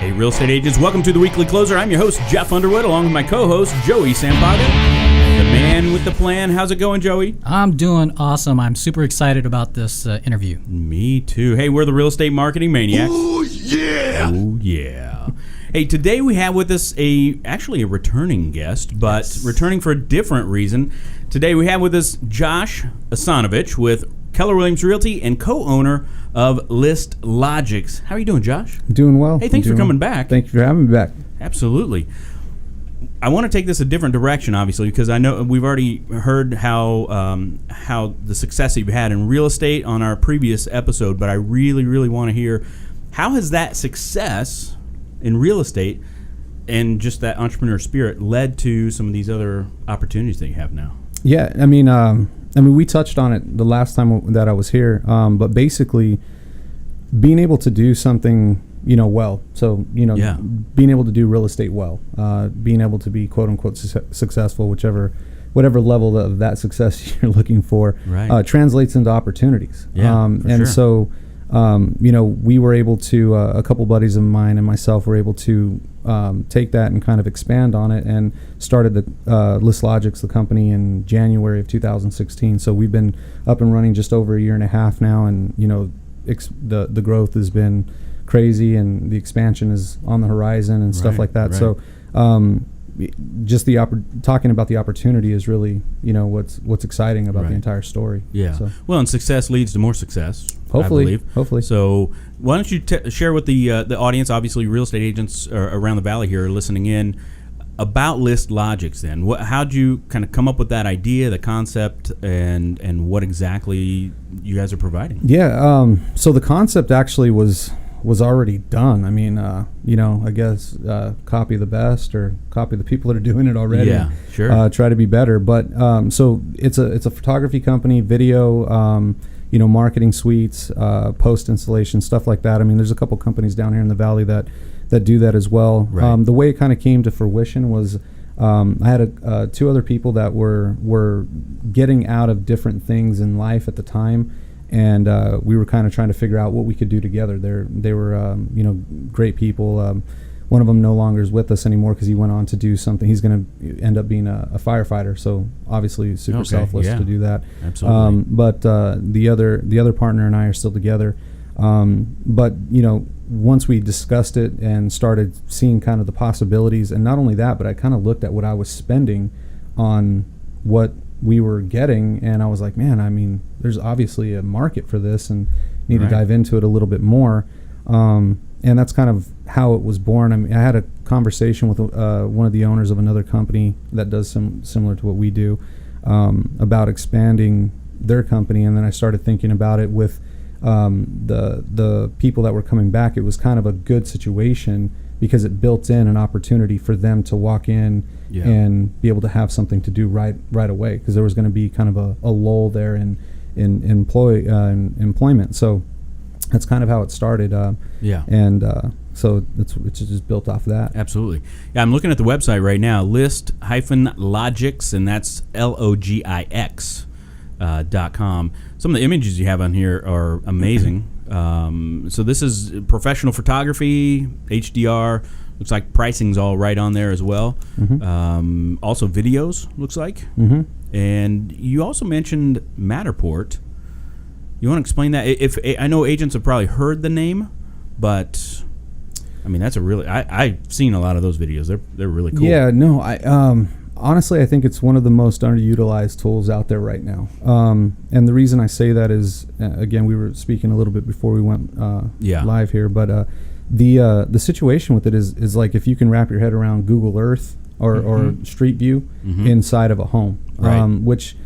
Hey, real estate agents, welcome to the Weekly Closer. I'm your host, Jeff Underwood, along with my co-host, Joey Sampaga, the man with the plan. How's it going, Joey? I'm doing awesome. I'm super excited about this interview. Me too. Hey, we're the Real Estate Marketing Maniacs. Oh, yeah. Oh, yeah. Hey, today we have with us actually a returning guest, but returning for a different reason. Today we have with us Josh Asanovich with Keller Williams Realty and co-owner of List Logics. How are you doing, Josh? Doing well. Hey, thanks for coming back. Thank you for having me back. Absolutely. I want to take this a different direction, obviously, because I know we've already heard how the success that you've had in real estate on our previous episode, but I really, really want to hear how has that success in real estate and just that entrepreneur spirit led to some of these other opportunities that you have now? Yeah, I mean, we touched on it the last time that I was here, but basically being able to do something, well. So, being able to do real estate well, being able to be quote unquote successful, whatever level of that success you're looking for, right. Translates into opportunities. Sure. So, we were able to, a couple buddies of mine and myself were able to take that and kind of expand on it and started the List Logics, the company, in January of 2016. So we've been up and running just over a year and a half now, and the growth has been crazy, and the expansion is on the horizon and stuff like that. Right. So just talking about the opportunity is really what's exciting about the entire story. Yeah. So. Well, and success leads to more success. Hopefully. I believe. So why don't you share with the audience, obviously real estate agents around the valley here listening in, about List Logics then. How'd you kind of come up with that idea, the concept, and what exactly you guys are providing? Yeah. So the concept actually was already done. I mean, I guess copy the best or copy the people that are doing it already. Yeah, sure. Try to be better. But so it's a photography company, video, marketing suites, post installation, stuff like that. I mean, there's a couple companies down here in the valley that do that as well. Right. The way it kind of came to fruition was I had two other people that were getting out of different things in life at the time. And we were kind of trying to figure out what we could do together. They were, great people. One of them no longer is with us anymore because he went on to do something. He's going to end up being a firefighter. So obviously super selfless to do that. Absolutely. But the other partner and I are still together. But once we discussed it and started seeing kind of the possibilities, and not only that, but I kind of looked at what I was spending on what we were getting, and I was like, man, I mean, there's obviously a market for this, and need to dive into it a little bit more. And that's kind of how it was born. I mean, I had a conversation with one of the owners of another company that does similar to what we do, about expanding their company, and then I started thinking about it with the people that were coming back. It was kind of a good situation because it built in an opportunity for them to walk in and be able to have something to do right away, because there was going to be kind of a lull there in employment. So that's kind of how it started. So it's just built off of that. Absolutely. Yeah, I'm looking at the website right now, list-logics, and that's LOGIX. .com. Some of the images you have on here are amazing. So this is professional photography, HDR. Looks like pricing's all right on there as well. Mm-hmm. Also videos, looks like. Mm-hmm. And you also mentioned Matterport. You want to explain that? If I know agents have probably heard the name, but I mean that's a really I've seen a lot of those videos. They're really cool. Yeah. No. Honestly, I think it's one of the most underutilized tools out there right now. And the reason I say that is, again, we were speaking a little bit before we went live here, but the situation with it is like if you can wrap your head around Google Earth or Street View inside of a home, which,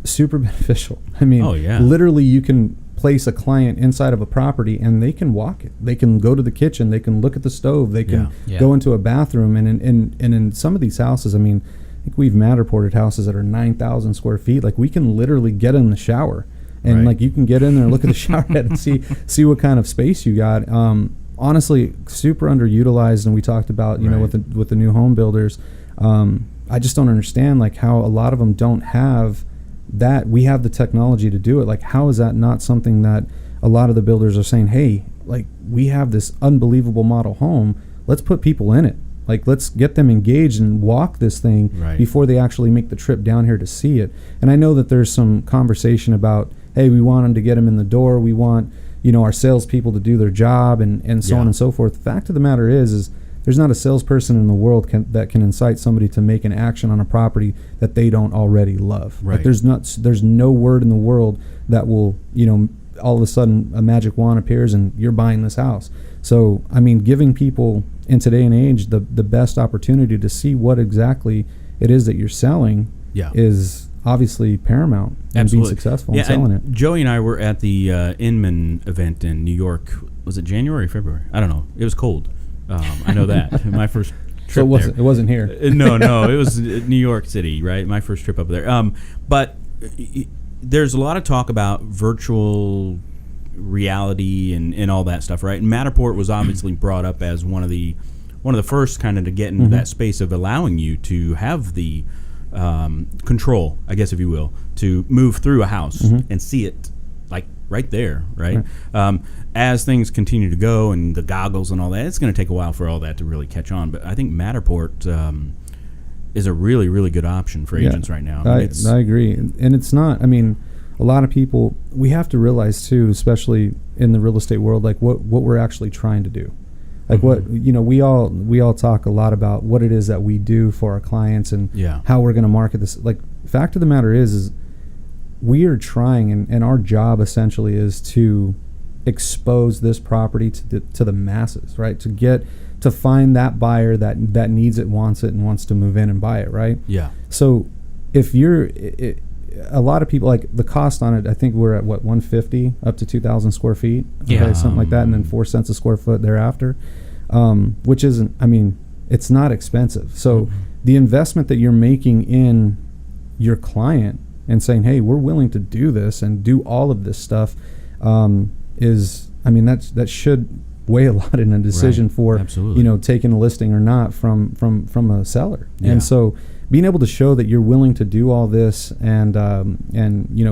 super beneficial. I mean, literally you can place a client inside of a property and they can walk it. They can go to the kitchen. They can look at the stove. They can go into a bathroom. And in some of these houses, I mean, I think we've Matterported houses that are 9,000 square feet. Like we can literally get in the shower and like you can get in there and look at the shower head and see what kind of space you got. Honestly, super underutilized. And we talked about, with the new home builders, I just don't understand like how a lot of them don't have that. We have the technology to do it. Like how is that not something that a lot of the builders are saying, hey, like, we have this unbelievable model home. Let's put people in it. Like, let's get them engaged and walk this thing before they actually make the trip down here to see it. And I know that there's some conversation about, hey, we want them to get them in the door. We want, our salespeople to do their job and so on and so forth. The fact of the matter is there's not a salesperson in the world that can incite somebody to make an action on a property that they don't already love. Right. Like, there's no word in the world that will, all of a sudden a magic wand appears and you're buying this house. So, I mean, giving people in today and age the best opportunity to see what exactly it is that you're selling is obviously paramount in being successful in selling it. Joey and I were at the Inman event in New York. Was it January or February? I don't know. It was cold. I know that. My first trip so it wasn't here. No, it was New York City, right? My first trip up there. But there's a lot of talk about virtual reality and all that stuff, right? And Matterport was obviously brought up as one of the first kind of to get into that space of allowing you to have the control, I guess, if you will, to move through a house and see it like right there, right? As things continue to go and the goggles and all that, it's going to take a while for all that to really catch on. But I think Matterport is a really, really good option for agents right now. I agree. And it's not, a lot of people, we have to realize too, especially in the real estate world, like what we're actually trying to do. Like what, we all talk a lot about what it is that we do for our clients and how we're going to market this. Like, fact of the matter is we are trying, and our job essentially is to expose this property to the masses, right? To find that buyer that needs it, wants it, and wants to move in and buy it, right? Yeah. So if a lot of people, like, the cost on it, I think we're at what, 150 up to 2,000 square feet, something like that, and then 4 cents a square foot thereafter, which isn't, it's not expensive. So the investment that you're making in your client and saying, hey, we're willing to do this and do all of this stuff, that should weigh a lot in a decision for taking a listing or not from a seller. And so being able to show that you're willing to do all this and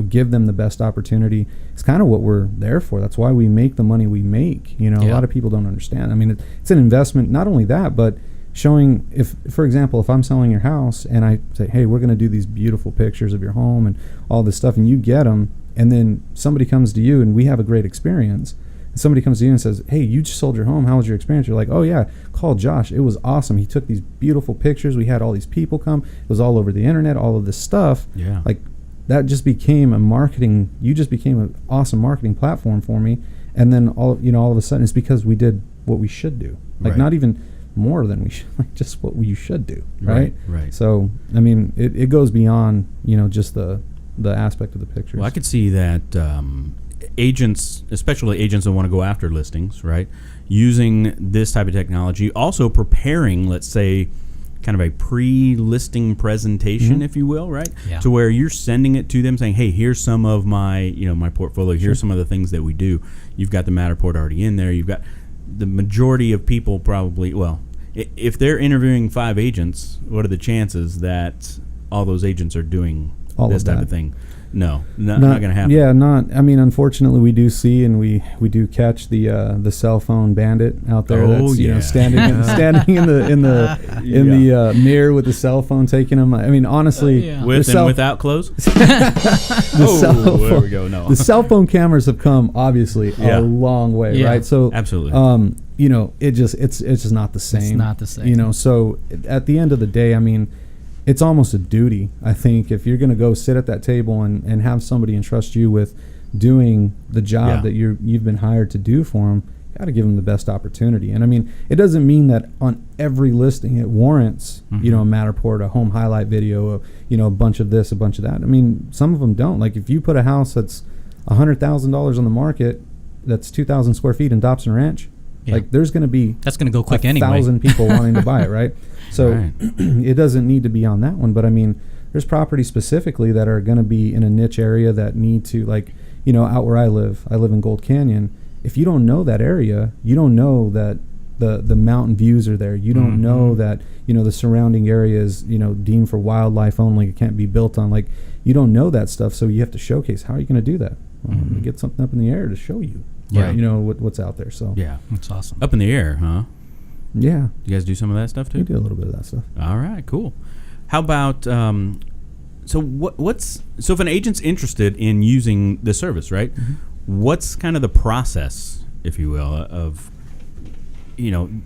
give them the best opportunity is kind of what we're there for. That's why we make the money we make. A lot of people don't understand. It's an investment. Not only that, but showing, if, for example, if I'm selling your house and I say, hey, we're going to do these beautiful pictures of your home and all this stuff, and you get them, and then somebody comes to you and we have a great experience. Somebody comes to you and says, hey, you just sold your home. How was your experience? You're like, oh, yeah, call Josh. It was awesome. He took these beautiful pictures. We had all these people come. It was all over the internet, all of this stuff. Yeah. Like, that just became you just became an awesome marketing platform for me. And then all of a sudden it's because we did what we should do. Like, not even more than we should, like, just what you should do. Right. So, it goes beyond, just the aspect of the pictures. Well, I could see that agents, especially agents that want to go after listings, right, using this type of technology, also preparing, let's say, kind of a pre-listing presentation, if you will, right, to where you're sending it to them saying, hey, here's some of my, my portfolio, here's some of the things that we do. You've got the Matterport already in there. You've got the majority of people probably, well, if they're interviewing 5 agents, what are the chances that all those agents are doing this type of thing? No, not going to happen. Yeah, unfortunately, we do see and we do catch the cell phone bandit out there. That's standing in the mirror with the cell phone, taking them. Honestly, with and without clothes. There we go. No, the cell phone cameras have come obviously a long way, right? So absolutely. It's just not the same. It's not the same. So at the end of the day, it's almost a duty, I think, if you're going to go sit at that table and have somebody entrust you with doing the job that you've been hired to do for them. You got to give them the best opportunity. And it doesn't mean that on every listing it warrants, a Matterport, a home highlight video, a bunch of this, a bunch of that. Some of them don't. Like, if you put a house that's $100,000 on the market, that's 2,000 square feet in Dobson Ranch, like, there's going to be that's going to go quick anyway. 1,000 people wanting to buy it, right? So it doesn't need to be on that one. But there's properties specifically that are going to be in a niche area that need to, like, out where I live in Gold Canyon. If you don't know that area, you don't know that the mountain views are there. You don't know that, the surrounding area is, deemed for wildlife only. It can't be built on. Like, you don't know that stuff. So you have to showcase. How are you going to do that? Well, get something up in the air to show you. Yeah. You know what's out there. So yeah, that's awesome. Up in the air, huh? Yeah. You guys do some of that stuff too? We do a little bit of that stuff. All right, cool. How about so if an agent's interested in using the service, right? Mm-hmm. What's kind of the process, if you will, of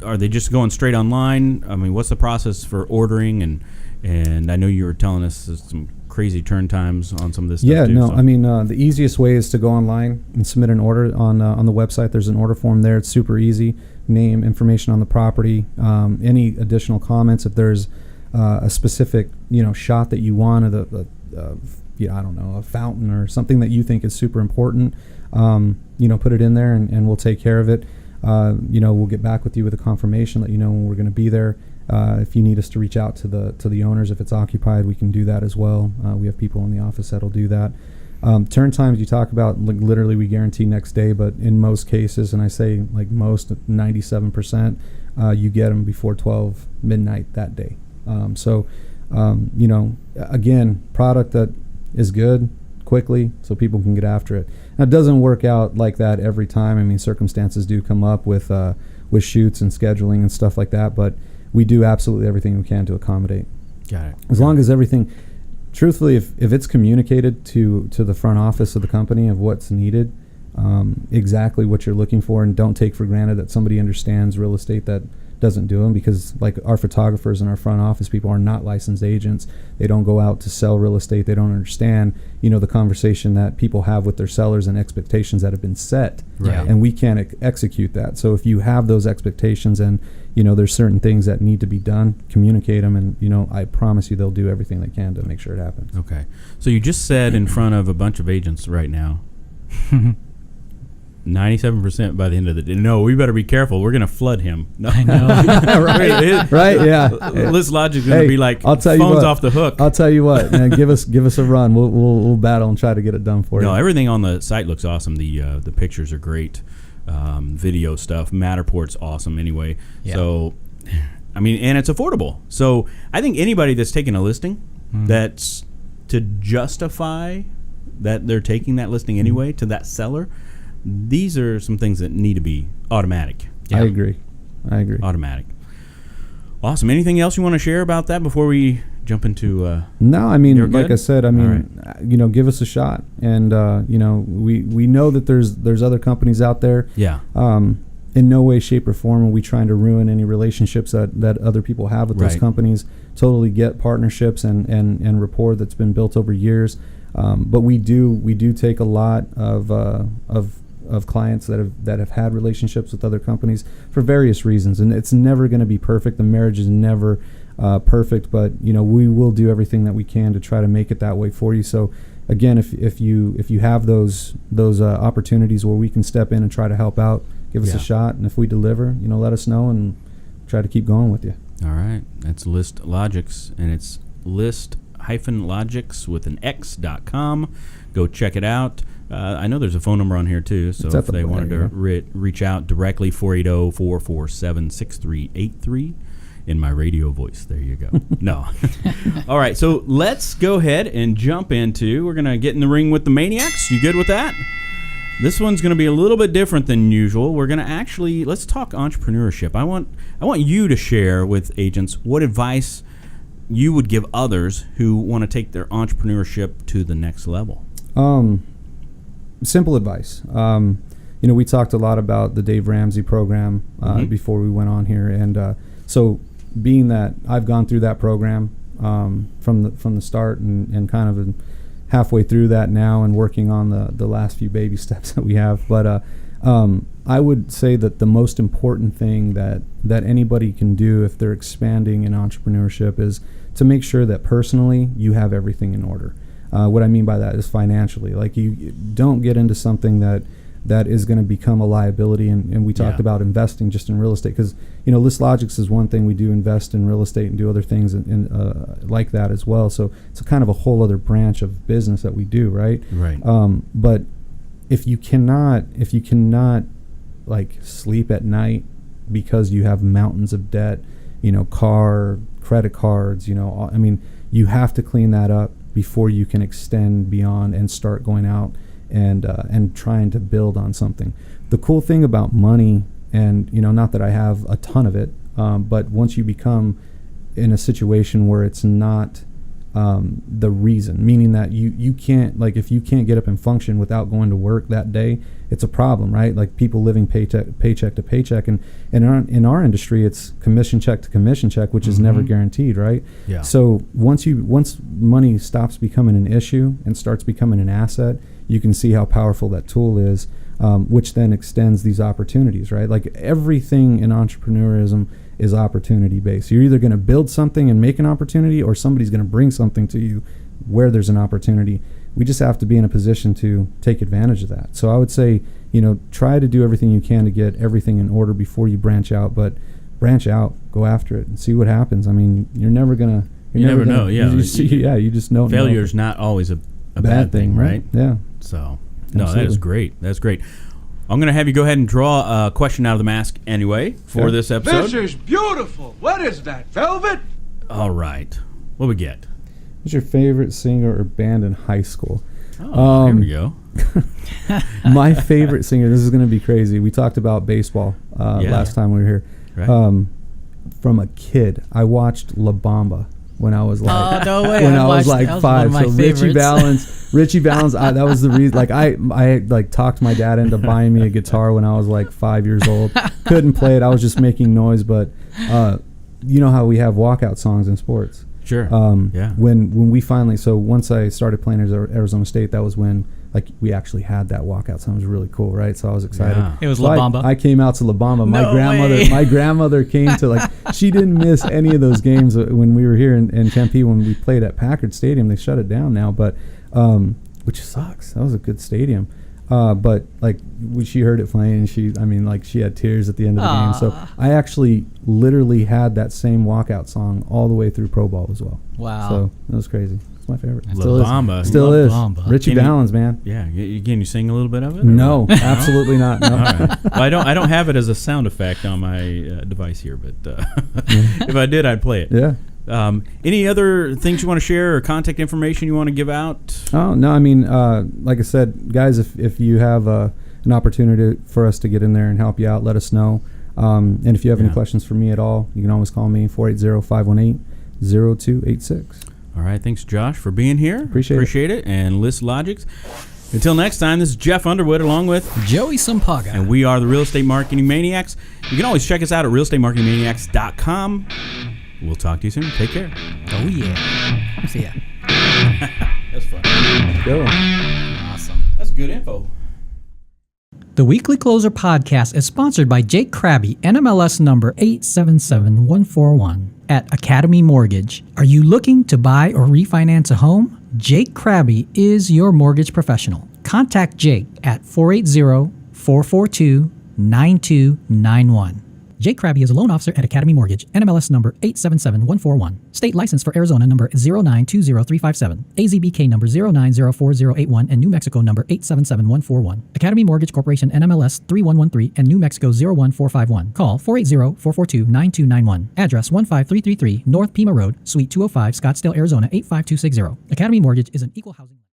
are they just going straight online? I mean, what's the process for ordering and I know you were telling us some crazy turn times on some of this stuff. Yeah, too, no, so. I mean, the easiest way is to go online and submit an order on the website. There's an order form there. It's super easy. Name, information on the property, any additional comments. If there's a specific, shot that you want, or I don't know, a fountain or something that you think is super important, put it in there and we'll take care of it. We'll get back with you with a confirmation, let you know when we're going to be there. If you need us to reach out to the owners, if it's occupied, we can do that as well. We have people in the office that'll do that. Turn times you talk about, like, literally we guarantee next day, but in most cases, and I say like most, 97%, you get them before 12 midnight that day. Again, product that is good quickly so people can get after it. Now, it doesn't work out like that every time. I mean, circumstances do come up with shoots and scheduling and stuff like that, but we do absolutely everything we can to accommodate. Got it. As long as everything, truthfully, if it's communicated to the front office of the company of what's needed, exactly what you're looking for, and don't take for granted that somebody understands real estate that doesn't do them, because like our photographers and our front office people are not licensed agents. They don't go out to sell real estate. They don't understand, the conversation that people have with their sellers and expectations that have been set. Right. And we can't execute that. So if you have those expectations and, there's certain things that need to be done, communicate them, and, I promise you they'll do everything they can to make sure it happens. Okay. So you just said in front of a bunch of agents right now, 97% by the end of the day. No, we better be careful. We're going to flood him. No. I know. Right, yeah. This logic is going to be like, I'll tell phone's you what, off the hook. I'll tell you what, man, give us a run. We'll battle and try to get it done for you. No, everything on the site looks awesome. The pictures are great. Video stuff. Matterport's awesome anyway. Yeah. So, I mean, and it's affordable. So I think anybody that's taking a listing that's to justify that they're taking that listing anyway to that seller, these are some things that need to be automatic. Yeah. I agree. Automatic. Awesome. Anything else you want to share about that before we jump into? No, I mean, like I said, right. Give us a shot, and we know that there's other companies out there. Yeah. In no way, shape, or form are we trying to ruin any relationships that other people have with those companies. Totally get partnerships and rapport that's been built over years. But we do take a lot of clients that have had relationships with other companies for various reasons, and it's never going to be perfect. The marriage is never perfect, but we will do everything that we can to try to make it that way for you. So again, if you have those opportunities where we can step in and try to help out, give us a shot, and if we deliver, let us know and try to keep going with you. All right, that's List Logics, and it's list-logics with an x.com. Go check it out. I know there's a phone number on here too, so if they wanted to reach out directly, 480-447-6383 in my radio voice. There you go. No. All right, so let's go ahead and jump into, we're going to get in the ring with the Maniacs. You good with that? This one's going to be a little bit different than usual. We're going to let's talk entrepreneurship. I want you to share with agents what advice you would give others who want to take their entrepreneurship to the next level. Simple advice. We talked a lot about the Dave Ramsey program before we went on here, and so being that I've gone through that program from the start and kind of halfway through that now and working on the last few baby steps that we have, but I would say that the most important thing that anybody can do if they're expanding in entrepreneurship is to make sure that personally you have everything in order. What I mean by that is financially. Like, you don't get into something that is going to become a liability. And we talked about investing just in real estate, because List Logics is one thing. We do invest in real estate and do other things like that as well. So it's kind of a whole other branch of business that we do, right? Right. But if you cannot like sleep at night because you have mountains of debt, credit cards, you have to clean that up before you can extend beyond and start going out and trying to build on something. the cool thing about money, and not that I have a ton of it, but once you become in a situation where it's not the reason, meaning that you can't, like, if you can't get up and function without going to work that day, it's a problem, right? Like, people living paycheck to paycheck, and in our industry, it's commission check to commission check, which is never guaranteed, right? Yeah. So once money stops becoming an issue and starts becoming an asset, you can see how powerful that tool is, which then extends these opportunities, right? Like, everything in entrepreneurism is opportunity based. You're either going to build something and make an opportunity, or somebody's going to bring something to you where there's an opportunity. We just have to be in a position to take advantage of that. So I would say, try to do everything you can to get everything in order before you branch out, but branch out, go after it, and see what happens. I mean, you're never going to... You never know, yeah. You just don't know. Failure is not always a bad thing, right? Yeah. So, Absolutely. That is great. That's great. I'm going to have you go ahead and draw a question out of the mask anyway for this episode. This is beautiful. What is that, velvet? All right. What we get? What's your favorite singer or band in high school? Oh, here we go. My favorite singer, this is going to be crazy. We talked about baseball last time we were here. Right. From a kid, I watched La Bamba when I was like, no way. when I was like that was 5. one of my So Richie Valens, that was the reason. Like, I like talked my dad into buying me a guitar when I was like 5 years old. Couldn't play it. I was just making noise. But you know how we have walkout songs in sports. Sure. Yeah. When we finally, so once I started playing at Arizona State, that was when, like, we actually had that walkout song. It was really cool, right? So I was excited. Yeah. It was So La Bamba. I came out to La Bamba. No way. My grandmother came to, like, she didn't miss any of those games when we were here in Tempe when we played at Packard Stadium. They shut it down now, but which sucks. That was a good stadium. But like she heard it playing, and she had tears at the end of the game. So I actually literally had that same walkout song all the way through Pro Ball as well. Wow. So that was crazy. It's my favorite. La Bamba. Still La is. Bamba. Richie Valens, man. Yeah. Can you sing a little bit of it? No, absolutely not. No. All right. Well, I don't have it as a sound effect on my device here, but if I did, I'd play it. Yeah. Any other things you want to share or contact information you want to give out? Oh, no, I mean, like I said, guys, if you have an opportunity for us to get in there and help you out, let us know. And if you have any questions for me at all, you can always call me, 480-518-0286. All right. Thanks, Josh, for being here. Appreciate it. And List Logics. Until next time, this is Jeff Underwood along with Joey Sampaga. And we are the Real Estate Marketing Maniacs. You can always check us out at realestatemarketingmaniacs.com. We'll talk to you soon. Take care. Oh, yeah. See ya. That's fun. Go. Awesome. That's good info. The Weekly Closer podcast is sponsored by Jake Krabby, NMLS number 877141 at Academy Mortgage. Are you looking to buy or refinance a home? Jake Krabby is your mortgage professional. Contact Jake at 480-442-9291. Jake Krabby is a loan officer at Academy Mortgage, NMLS number 877141. State license for Arizona number 0920357, AZBK number 0904081, and New Mexico number 877141. Academy Mortgage Corporation, NMLS 3113, and New Mexico 01451. Call 480-442-9291. Address 15333 North Pima Road, Suite 205, Scottsdale, Arizona 85260. Academy Mortgage is an equal housing